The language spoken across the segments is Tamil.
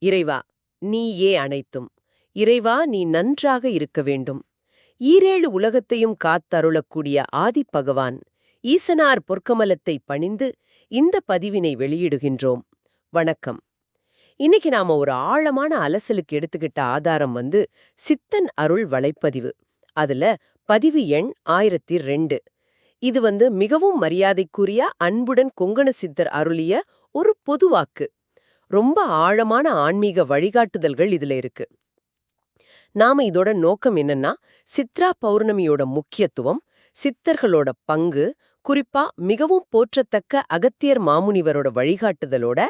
இறைவா, நீயே அனைத்தும். இறைவா, நீ நன்றாக இருக்க வேண்டும். ஈரேழு உலகத்தையும் காத்தருளக்கூடிய ஆதிப்பகவான் ஈசனார் பொற்கமலத்தை பணிந்து இந்த பதிவினை வெளியிடுகின்றோம். வணக்கம். இன்னைக்கு நாம ஒரு ஆழமான அலசலுக்கு எடுத்துக்கிட்ட ஆதாரம் சித்தன் அருள் வலைப்பதிவு. அதுல பதிவு எண் 1002. இது மிகவும் மரியாதைக்குரிய அன்புடன் கொங்கண சித்தர் அருளிய ஒரு பொதுவாக்கு. ரொம்ப ஆழமான ஆன்மீக வழிகாட்டுதல்கள் இதுல இருக்கு. நாம இதோட நோக்கம் என்னன்னா, சித்ரா பௌர்ணமியோட முக்கியத்துவம், சித்தர்களோட பங்கு, குறிப்பா மிகவும் போற்றத்தக்க அகத்தியர் மாமுனிவரோட வழிகாட்டுதலோட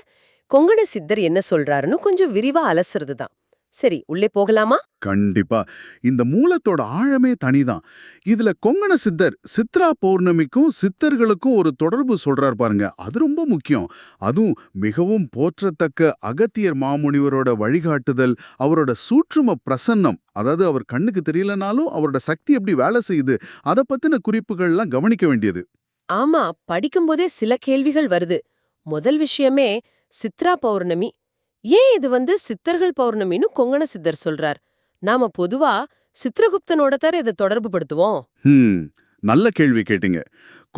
கொங்கண சித்தர் என்ன சொல்றாருன்னு கொஞ்சம் விரிவா அலசுறது தான். சரி, உள்ளே போகலாமா? கண்டிப்பா. இந்த மூலத்தோட ஆழமே தனிதான். இதுல கொங்கண சித்தர் சித்ரா பௌர்ணமிக்கும் சித்தர்களுக்கும் ஒரு தொடர்பு சொல்றார் பாருங்க. அது ரொம்ப முக்கியம். அதுவும் மிகவும் போற்றத்தக்க அகத்தியர் மாமுனிவரோட வழிகாட்டுதல், அவரோட சூட்சும பிரசன்னம், அதாவது அவர் கண்ணுக்கு தெரியலனாலும் அவரோட சக்தி எப்படி வேலை செய்யுது, அதை பத்தின குறிப்புகள்லாம் கவனிக்க வேண்டியது. ஆமா, படிக்கும்போதே சில கேள்விகள் வருது. முதல் விஷயமே சித்ரா பௌர்ணமி. ஏன் இது சித்தர்கள் பௌர்ணமின்னு கொங்கண சித்தர் சொல்றார்? நாம பொதுவா சித்ரகுப்தனோட இதை தொடர்பு படுத்துவோம். நல்ல கேள்வி கேட்டீங்க.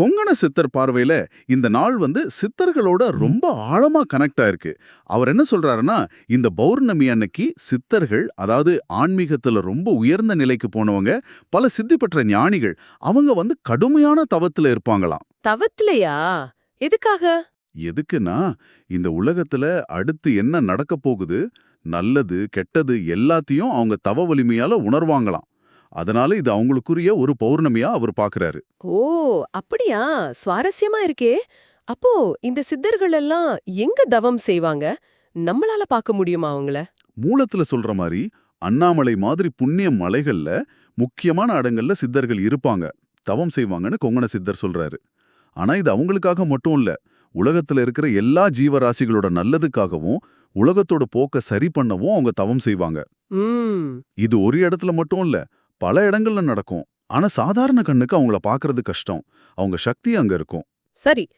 கொங்கண சித்தர் பார்வையில இந்த நாள் சித்தர்களோட ரொம்ப ஆழமா கனெக்ட் ஆயிருக்கு. அவர் என்ன சொல்றாருன்னா, இந்த பௌர்ணமி அன்னைக்கு சித்தர்கள், அதாவது ஆன்மீகத்துல ரொம்ப உயர்ந்த நிலைக்கு போனவங்க, பல சித்தி பெற்ற ஞானிகள், அவங்க கடுமையான தவத்துல இருப்பாங்களாம். தவத்திலையா? எதுக்காக? எதுக்குன்னா, இந்த உலகத்துல அடுத்து என்ன நடக்க போகுது, நல்லது கெட்டது எல்லாத்தையும் அவங்க தவ வலிமையால உணர்வாங்களாம். அதனால இது அவங்களுக்குரிய ஒரு பௌர்ணமியா அவர் பாக்குறாரு. ஓ, அப்படியா? சுவாரஸ்யமா இருக்கே. அப்போ இந்த சித்தர்கள் எல்லாம் எங்க தவம் செய்வாங்க? நம்மளால பார்க்க முடியுமா அவங்கள? மூலத்துல சொல்ற மாதிரி அண்ணாமலை மாதிரி புண்ணிய மலைகள்ல முக்கியமான இடங்கள்ல சித்தர்கள் இருப்பாங்க, தவம் செய்வாங்கன்னு கொங்கண சித்தர் சொல்றாரு. ஆனா இது அவங்களுக்காக மட்டும் இல்ல, உலகத்துல இருக்கிற எல்லா ஜீவராசிகளோட நல்லதுக்காகவும் உலகத்தோட போக்க சரி பண்ணவும் அவங்க தவம் செய்வாங்க. இது ஒரு இடத்துல மட்டும் இல்ல, பல இடங்கள்ல நடக்கும். ஆனா சாதாரண கண்ணுக்கு அவங்கள பாக்குறது கஷ்டம். அவங்க சக்தி அங்க இருக்கும். சரி,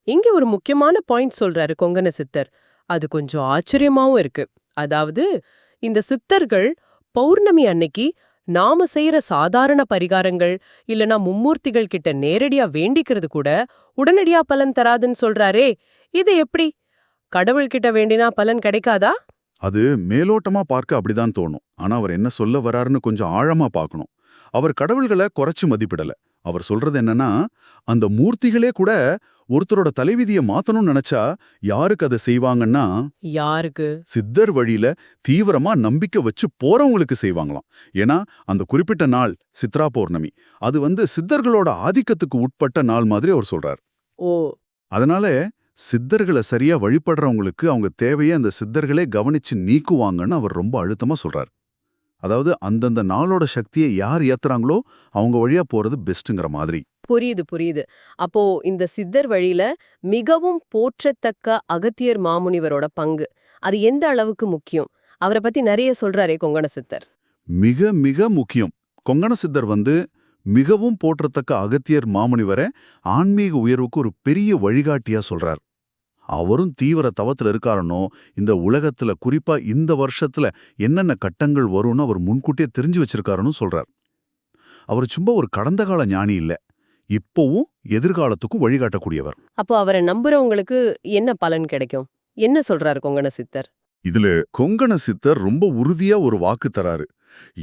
இங்க ஒரு முக்கியமான பாயிண்ட் சொல்றாரு கொங்கண சித்தர். அது கொஞ்சம் ஆச்சரியமாவும் இருக்கு. அதாவது, இந்த சித்தர்கள் பௌர்ணமி அன்னைக்கு நாம செய்யற சாதாரண பரிகாரங்கள் இல்லனா மும்மூர்த்திகள் கிட்ட நேரடியா வேண்டிக்கிறது கூட உடனடியா பலன் தராதுன்னு சொல்றாரே, இது எப்படி? கடவுள்கிட்ட வேண்டினா பலன் கிடைக்காதா? அது மேலோட்டமா பார்க்க அப்படிதான் தோணும். ஆனா அவர் என்ன சொல்ல வராருன்னு கொஞ்சம் ஆழமா பார்க்கணும். அவர் கடவுள்களை குறைச்சு மதிப்பிடல. அவர் சொல்றது என்னன்னா, அந்த மூர்த்திகளே கூட ஒருத்தரோட தலைவிதியை மாத்தணும்னு நினைச்சா யாருக்கு அதை செய்வாங்கன்னா, யாருக்கு? சித்தர் வழியில தீவிரமா நம்பிக்கை வச்சு போறவங்களுக்கு செய்வாங்களாம். ஏன்னா அந்த குறிப்பிட்ட நாள் சித்ரா பௌர்ணமி, அது சித்தர்களோட ஆதிக்கத்துக்கு உட்பட்ட நாள் மாதிரி அவர் சொல்றார். ஓ, அதனால சித்தர்களை சரியா வழிபடுறவங்களுக்கு அவங்க தேவையை அந்த சித்தர்களே கவனிச்சு நீக்குவாங்கன்னு அவர் ரொம்ப அழுத்தமா சொல்றார். அதாவது அந்தந்த நாளோட சக்தியை யார் ஏத்துறாங்களோ அவங்க வழியா போறது பெஸ்ட்ங்கிற மாதிரி. புரியுது புரியுது. அப்போ இந்த சித்தர் வழியில மிகவும் போற்றத்தக்க அகத்தியர் மாமுனிவரோட பங்கு, அது எந்த அளவுக்கு முக்கியம்? அவரை பத்தி நிறைய சொல்றாரே கொங்கண சித்தர். மிக மிக முக்கியம். கொங்கண சித்தர் மிகவும் போற்றத்தக்க அகத்தியர் மாமுனிவரை ஆன்மீக உயர்வுக்கு ஒரு பெரிய வழிகாட்டியா சொல்றார். அவரும் தீவிர தவத்துல இருக்காருனோ, இந்த உலகத்துல குறிப்பா இந்த வருஷத்துல என்னென்ன கட்டங்கள் வரும்னு அவர் முன்கூட்டியே தெரிஞ்சு வச்சிருக்காருன்னு சொல்றார். அவர் சும்மா ஒரு கடந்த கால ஞானி இல்ல, இப்போவும் எதிர்காலத்துக்கும் வழிகாட்டக்கூடியவர். அப்போ அவரை நம்புறவங்களுக்கு என்ன பலன் கிடைக்கும்? என்ன சொல்றாரு கொங்கண சித்தர்? இதுல கொங்கண சித்தர் ரொம்ப உறுதியா ஒரு வாக்கு தராரு.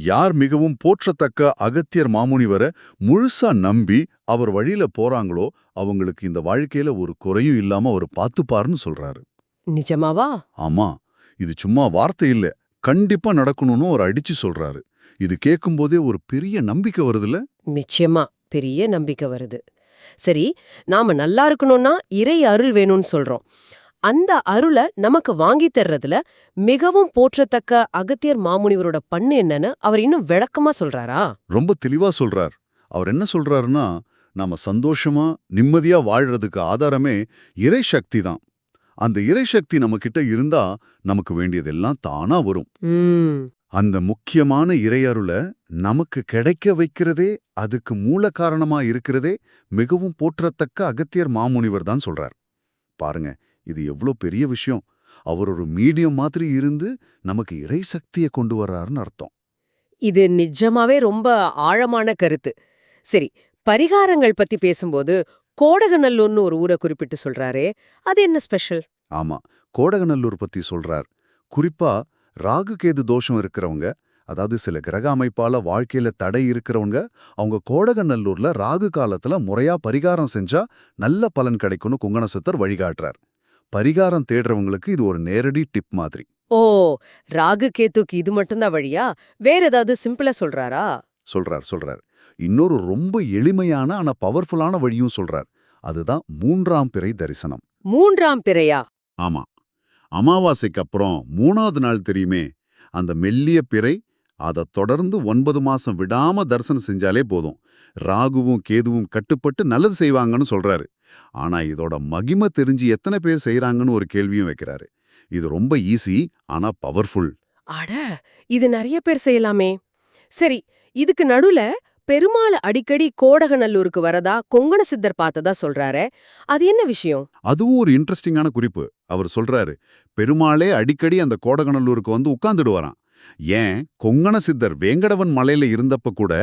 யார் மிகவும் போற்றத்தக்க அகத்தியர் மாமுனிவரை முழுசா நம்பி அவர் வழியில போறாங்களோ அவங்களுக்கு இந்த வாழ்க்கையில ஒரு குறையும் இல்லாம அவர் பார்த்துப்பாருன்னு சொல்றாரு. நிஜமாவா? ஆமா, இது சும்மா வார்த்தை இல்ல, கண்டிப்பா நடக்கணும்னு அவர் அடிச்சு சொல்றாரு. இது கேட்கும் போதே ஒரு பெரிய நம்பிக்கை வருதுல்ல? நிச்சயமா பெரிய நம்பிக்கை வருது. சரி, நாம நல்லா இருக்கணும்னா இறை அருள் வேணும்னு சொல்றோம். அந்த அருளை நமக்கு வாங்கி தர்றதுல மிகவும் போற்றத்தக்க அகத்தியர் மாமுனிவரோட பண்ணு என்னன்னு அவர் இன்னும் விளக்கமா சொல்றாரா? ரொம்ப தெளிவா சொல்றார். அவர் என்ன சொல்றாருன்னா, நாம சந்தோஷமா நிம்மதியா வாழ்றதுக்கு ஆதாரமே இறை சக்தி தான். அந்த இறை சக்தி நம்ம கிட்ட இருந்தா நமக்கு வேண்டியதெல்லாம் தானா வரும். அந்த முக்கியமான இறையருளை நமக்கு கிடைக்க வைக்கிறதே, அதுக்கு மூல காரணமா இருக்கிறதே மிகவும் போற்றத்தக்க அகத்தியர் மாமுனிவர் தான் சொல்றார். பாருங்க, இது எவ்வளோ பெரிய விஷயம். அவர் ஒரு மீடியம் மாதிரி இருந்து நமக்கு இறை சக்தியை கொண்டு வர்றாருன்னு அர்த்தம். இது நிஜமாவே ரொம்ப ஆழமான கருத்து. சரி, பரிகாரங்கள் பத்தி பேசும்போது கோடகநல்லூர்னு ஒரு ஊரை குறிப்பிட்டு சொல்றாரே, அது என்ன ஸ்பெஷல்? ஆமா, கோடகநல்லூர் பத்தி சொல்றார். குறிப்பா ராகு கேது தோஷம் இருக்கிறவங்க, அதாவது சில கிரக அமைப்பால வாழ்க்கையில தடை இருக்கிறவங்க, அவங்க கோடகநல்லூர்ல ராகு காலத்துல முறையா பரிகாரம் செஞ்சா நல்ல பலன் கிடைக்கும்னு கொங்கணசித்தர் வழிகாட்டுறார். பரிகாரம் தேடுறவங்களுக்கு இது ஒரு நேரடி டிப் மாதிரி. ஓ, ராகு கேத்துக்கு இது மட்டும்தான் வழியா? வேற ஏதாவது சிம்பிளா சொல்றாரா? சொல்றார். இன்னொரு ரொம்ப எளிமையான ஆனா பவர்ஃபுல்லான வழியும் சொல்றார். அதுதான் 3ஆம் பிறை தரிசனம். 3ஆம் பிறையா? ஆமா, அமாவாசைக்கு அப்புறம் 3வது நாள் தெரியுமே, அந்த மெல்லிய பிறை, அதை தொடர்ந்து 9 மாசம் விடாம தரிசனம் செஞ்சாலே போதும். ராகுவும் கேதுவும் கட்டுப்பட்டு நல்லது செய்வாங்கன்னு சொல்றாரு. ஆனா இதோட மகிமை தெரிஞ்சு எத்தனை பேர் செய்றாங்கன்னு ஒரு கேள்வியும் வைக்கிறாரு. இது ரொம்ப ஈஸி, ஆனா பவர்ஃபுல். அட, இது நிறைய பேர் செய்யலாமே. சரி, இதுக்கு நடுல பெருமாள் அடிக்கடி கோடகநல்லூருக்கு வரதா கொங்கண சித்தர் பார்த்ததா சொல்றாரே, அது என்ன விஷயம்? அதுவும் ஒரு இன்ட்ரெஸ்டிங்கான குறிப்பு. அவர் சொல்றாரு, பெருமாளே அடிக்கடி அந்த கோடகநல்லூருக்கு வந்து உட்கார்ந்துடுவாராம். ஏன், கொங்கண சித்தர் வேங்கடவன் மலையில இருந்தப்ப கூட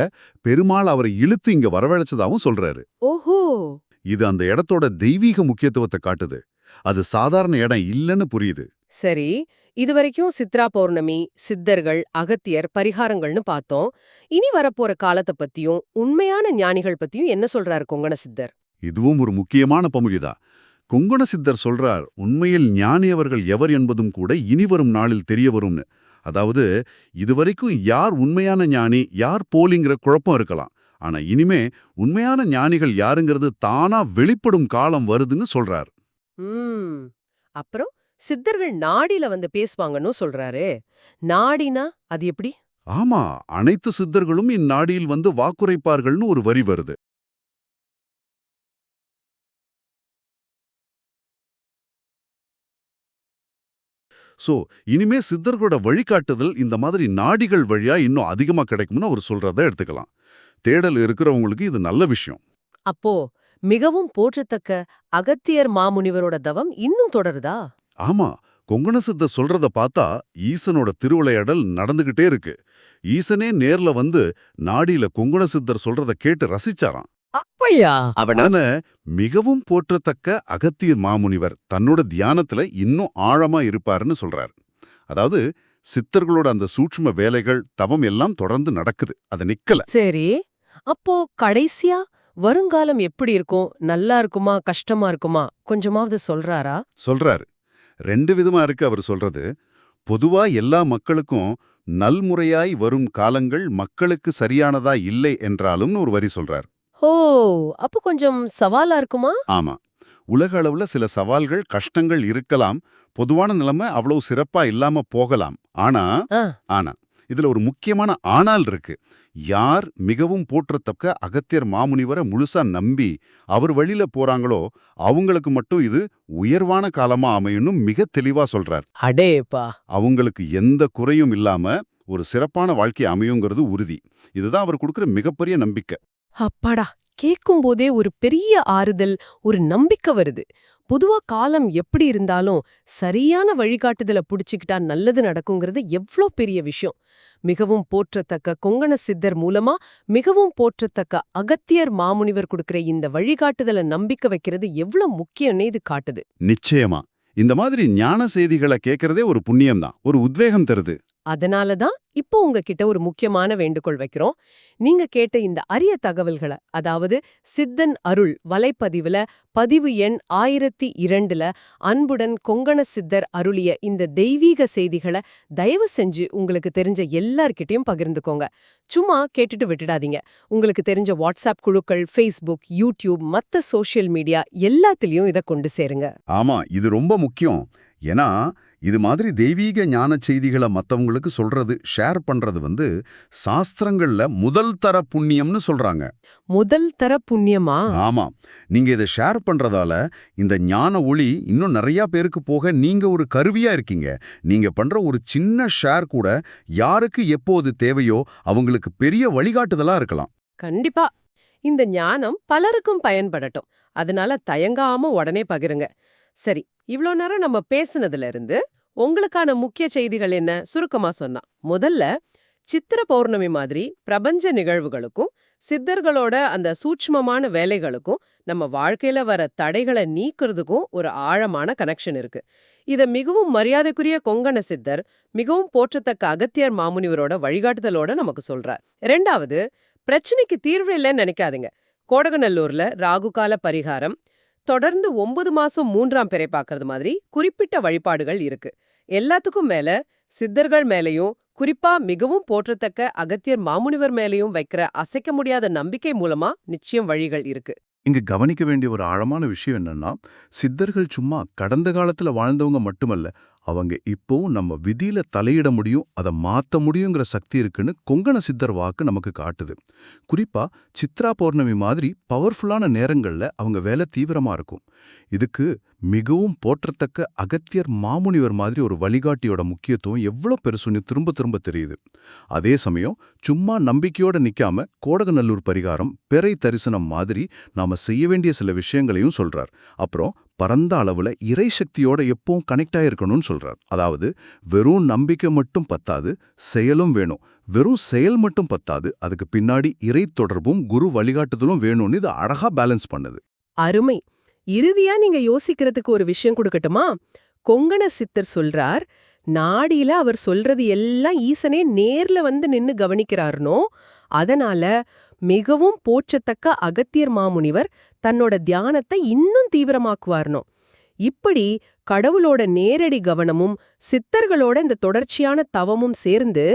பெருமாள் அவரை இழுத்து இங்க வரவழைச்சதாவும் சொல்றாரு. ஓஹோ. இது அந்த இடத்தோட தெய்வீக முக்கியத்துவத்தை காட்டுது. அது சாதாரண இடம் இல்லைன்னு புரியுது. சரி, இதுவரைக்கும் சித்ரா பௌர்ணமி, சித்தர்கள், அகத்தியர், பரிகாரங்கள்னு பார்த்தோம். இனி வரப்போற காலத்தை பத்தியும் உண்மையான ஞானிகள் பத்தியும் என்ன சொல்றாரு கொங்கண சித்தர்? இதுவும் ஒரு முக்கியமான பமுடிதா. கொங்கண சித்தர் சொல்றார், உண்மையில் ஞானி அவர்கள் எவர் என்பதும் கூட இனிவரும் நாளில் தெரிய வரும்னு. அதாவது, இதுவரைக்கும் யார் உண்மையான ஞானி, யார் போலிங்கிற குழப்பம் இருக்கலாம். ஆனா இனிமே உண்மையான ஞானிகள் யாருங்கிறது தானா வெளிப்படும் காலம் வருதுன்னு சொல்றார். ம். அப்புறம் சித்தர்கள் நாடில வந்து பேசுவாங்கன்னு சொல்றாரு. நாடினா அது எப்படி? ஆமா, அனைத்து சித்தர்களும் இந்நாடியில் வந்து வாக்குரைப்பார்கள்னு ஒரு வரி வருது. சோ, இனிமே சித்தர்களோட வழிகாட்டுதல் இந்த மாதிரி நாடிகள் வழியா இன்னும் அதிகமா கிடைக்கும்னு அவர் சொல்றத எடுத்துக்கலாம். தேடல் இருக்கிறவங்களுக்கு இது நல்ல விஷயம். அப்போ மிகவும் போற்றத்தக்க அகத்தியர் மாமுனிவரோட தவம் இன்னும் தொடருதா? ஆமா, கொங்கண சித்தர் சொல்றத பார்த்தா ஈசனோட திருவிளையாடல் நடந்துகிட்டே இருக்கு. ஈசனே நேர்ல வந்து நாடியில கொங்கண சித்தர் சொல்றத கேட்டு ரசிச்சாராம். அப்பையா? அவனான மிகவும் போற்றத்தக்க அகத்தியர் மாமுனிவர் தன்னோட தியானத்துல இன்னும் ஆழமா இருப்பாருன்னு சொல்றார். அதாவது சித்தர்களோட அந்த சூட்சும வேலைகள், தவம் எல்லாம் தொடர்ந்து நடக்குது. அது நிக்கல. சரி, அப்போ கடைசியா வருங்காலம் எப்படி இருக்கும்? நல்லா இருக்குமா, கஷ்டமா இருக்குமா? கொஞ்சமாவது சொல்றாரா? சொல்றாரு. 2 விதமா இருக்கு அவர் சொல்றது. பொதுவா எல்லா மக்களுக்கும் நல்முறையாய் வரும் காலங்கள் மக்களுக்கு சரியானதா இல்லை என்றாலும்னு ஒரு வரி சொல்றார். ஓ, அப்போ கொஞ்சம் சவாலா இருக்குமா? ஆமா, உலக அளவுல சில சவால்கள், கஷ்டங்கள் இருக்கலாம். பொதுவான நிலைமை அவ்வளவு சிறப்பா இல்லாம போகலாம். ஆனா ஆ. ஆனா இதுல ஒரு முக்கியமான ஆனால் இருக்கு. யார் மிகவும் போற்றத்தக்க அகத்தியர் மாமுனிவரை முழுசா நம்பி அவர் வழியில போறாங்களோ அவங்களுக்கு மட்டும் இது உயர்வான காலமா அமையும்னு மிக தெளிவா சொல்றார். அடேப்பா. அவங்களுக்கு எந்த குறையும் இல்லாம ஒரு சிறப்பான வாழ்க்கை அமையுங்கிறது உறுதி. இதுதான் அவர் கொடுக்கிற மிகப்பெரிய நம்பிக்கை. அப்பாடா, கேட்கும் போதே ஒரு பெரிய ஆறுதல், ஒரு நம்பிக்கை வருது. பொதுவா காலம் எப்படி இருந்தாலும் சரியான வழிகாட்டுதல புடிச்சுக்கிட்டா நல்லது நடக்குங்கிறது எவ்ளோ பெரிய விஷயம். மிகவும் போற்றத்தக்க கொங்கண சித்தர் மூலமா மிகவும் போற்றத்தக்க அகத்தியர் மாமுனிவர் கொடுக்கிற இந்த வழிகாட்டுதல நம்பிக்கை வைக்கிறது எவ்ளோ முக்கியம்னு இது காட்டுது. நிச்சயமா இந்த மாதிரி ஞான செய்திகளை கேட்கறதே ஒரு புண்ணியம்தான், ஒரு உத்வேகம் தருது. அதனால தான் இப்போ உங்ககிட்ட ஒரு முக்கியமான வேண்டுகோள் வைக்கிறோம். நீங்க கேட்ட இந்த அரிய தகவல்களை, அதாவது சித்தன் அருள் வலைப்பதிவுல பதிவு எண் 1002ல அன்புடன் கொங்கண சித்தர் அருளிய இந்த தெய்வீக செய்திகளை தயவு செஞ்சு உங்களுக்கு தெரிஞ்ச எல்லார்கிட்டயும் பகிர்ந்துக்கோங்க. சும்மா கேட்டுட்டு விட்டுடாதீங்க. உங்களுக்கு தெரிஞ்ச வாட்ஸ்அப் குழுக்கள், ஃபேஸ்புக், யூடியூப், மத்த சோஷியல் மீடியா எல்லாத்துலயும் இதை கொண்டு சேருங்க. ஆமா, இது ரொம்ப முக்கியம். ஏன்னா இது மாதிரி தெய்வீக ஞான செய்திகளை மத்தவங்களுக்கு சொல்றது, ஷேர் பண்றது சாஸ்திரங்கள்ல முதல் தர புண்ணியம்னு சொல்றாங்க. முதல் தர புண்ணியமா? ஆமா, நீங்க இதை ஷேர் பண்றதால இந்த ஞான ஒளி இன்னும் நிறைய பேருக்கு போக நீங்க ஒரு கருவியா இருக்கீங்க. நீங்க பண்ற ஒரு சின்ன ஷேர் கூட யாருக்கு எப்போது தேவையோ அவங்களுக்கு பெரிய வழிகாட்டுதலா இருக்கலாம். கண்டிப்பா. இந்த ஞானம் பலருக்கும் பயன்படட்டும். அதனால தயங்காம உடனே பகிருங்க. சரி, இவ்ளோ நேரம் நம்ம பேசுனதுல இருந்து உங்களுக்கான முக்கிய செய்திகள் என்ன சுருக்கமா சொன்னா? முதல்ல சித்திர பௌர்ணமி மாதிரி பிரபஞ்ச நிகழ்வுகளுக்கும் சித்தர்களோட அந்த சூட்சுமமான வேலைகளுக்கும் நம்ம வாழ்க்கையில வர தடைகளை நீக்கிறதுக்கும் ஒரு ஆழமான கனெக்ஷன் இருக்கு. இத மிகவும் மரியாதைக்குரிய கொங்கண சித்தர் மிகவும் போற்றத்தக்க அகத்தியர் மாமுனிவரோட வழிகாட்டுதலோட நமக்கு சொல்றார். ரெண்டாவது, பிரச்சனைக்கு தீர்வு இல்லைன்னு நினைக்காதீங்க. கோடகநல்லூர்ல ராகுகால பரிகாரம், தொடர்ந்து 9 மாசம் 3ஆம் பிறை பார்க்கறது மாதிரி குறிப்பிட்ட வழிபாடுகள் இருக்கு. எல்லாத்துக்கும் மேல சித்தர்கள் மேலயும் குறிப்பா மிகவும் போற்றத்தக்க அகத்தியர் மாமுனிவர் மேலயும் வைக்கிற அசைக்க முடியாத நம்பிக்கை மூலமா நிச்சயம் வழிகள் இருக்கு. இங்க கவனிக்க வேண்டிய ஒரு ஆழமான விஷயம் என்னன்னா, சித்தர்கள் சும்மா கடந்த காலத்துல வாழ்ந்தவங்க மட்டுமல்ல, அவங்க இப்போவும் நம்ம விதியில தலையிட முடியும், அதை மாத்த முடியுங்கிற சக்தி இருக்குன்னு கொங்கண சித்தர் வாக்கு நமக்கு காட்டுது. குறிப்பா சித்ரா பௌர்ணமி மாதிரி பவர்ஃபுல்லான நேரங்கள்ல அவங்க வேலை தீவிரமா இருக்கும். இதுக்கு மிகவும் போற்றத்தக்க அகத்தியர் மாமுனிவர் மாதிரி ஒரு வழிகாட்டியோட முக்கியத்துவம் எவ்வளோ பெருசுன்னு திரும்ப திரும்ப தெரியுது. அதே சமயம் சும்மா நம்பிக்கையோட நிக்காம கோடகநல்லூர் பரிகாரம், பிறை தரிசனம் மாதிரி நாம செய்ய வேண்டிய சில விஷயங்களையும் சொல்றார். அப்புறம் பரந்த அளவுல இறை சக்தியோட எப்பவும் கனெக்ட் ஆயிருக்கணும்னு சொல்றார். அதாவது வெறும் நம்பிக்கை மட்டும் பத்தாது, செயலும் வேணும். வெறும் செயல் மட்டும் பத்தாது, அதுக்கு பின்னாடி இறை தொடர்பும் குரு வழிகாட்டுதலும் வேணும்னு இது அழகா பேலன்ஸ் பண்ணுது. அருமை. இறுதியா நீங்க யோசிக்கிறதுக்கு ஒரு விஷயம் கொடுக்கட்டுமா? கொங்கண சித்தர் சொல்றார், நாடியில அவர் சொல்றது எல்லாம் ஈசனே நேர்ல வந்து நின்னு கவனிக்கிறார்னோ, அதனால மிகவும் போற்றத்தக்க அகத்தியர் மாமுனிவர் தன்னோட தியானத்தை இன்னும் தீவிரமாக்குவார்னோ. இப்படி கடவுளோட நேரடி கவனமும் சித்தர்களோட இந்த தொடர்ச்சியான தவமும் சேர்ந்து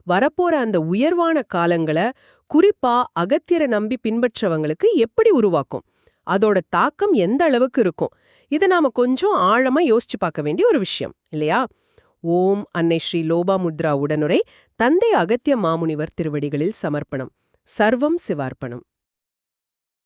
வரப்போற அந்த உயர்வான காலங்களை குறிப்பா அகத்தியரை நம்பி பின்பற்றவங்களுக்கு எப்படி உருவாக்கும், அதோட தாக்கம் எந்த அளவுக்கு இருக்கும், இதை நாம கொஞ்சம் ஆழமா யோசிச்சு பார்க்க வேண்டிய ஒரு விஷயம் இல்லையா? ஓம் அன்னை ஸ்ரீ லோபாமுத்ரா உடனுரை தந்தை அகத்திய மாமுனிவர் திருவடிகளில் சமர்ப்பணம். சர்வம் சிவார்ப்பணம்.